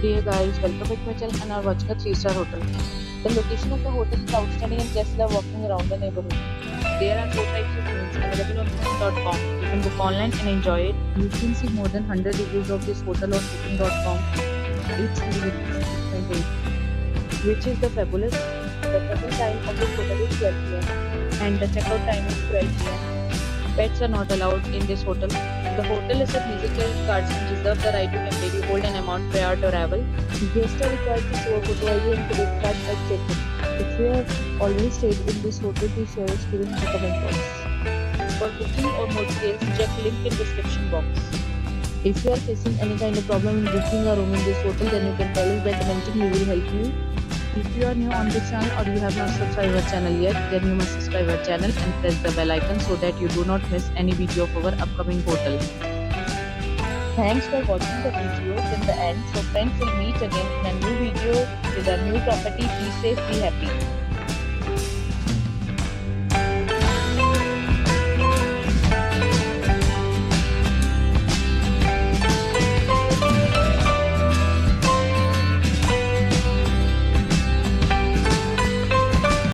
Hey guys, welcome back to my channel and are watching a 3-star hotel. The location of the hotel is outstanding and guests love walking around the neighborhood. There are 4 types of rooms available on booking.com. You can book online and enjoy it. You can see more than 100 reviews of this hotel on booking.com. Its review is 6.8, which is the fabulous. The check-in time of this hotel is 12 p.m. and the checkout time is 12 p.m. Pets are not allowed in this hotel. The hotel accepts major credit cards and reserves the right to temporarily hold an amount prior to arrival. Guests are required to show a photo ID and credit card at check-in. If you have already stayed in this hotel, please share your experience in the comment box. For booking or more details, check link in description box. If you are facing any kind of problem in booking a room in this hotel, then you can tell us by commenting. We will help you. If you are new on this channel or you have not subscribed our channel yet, then you must subscribe our channel and press the bell icon so that you do not miss any video of our upcoming hotel. Thanks for watching the video till the end. So friends, will meet again in a new video with a new property. Be safe, be happy.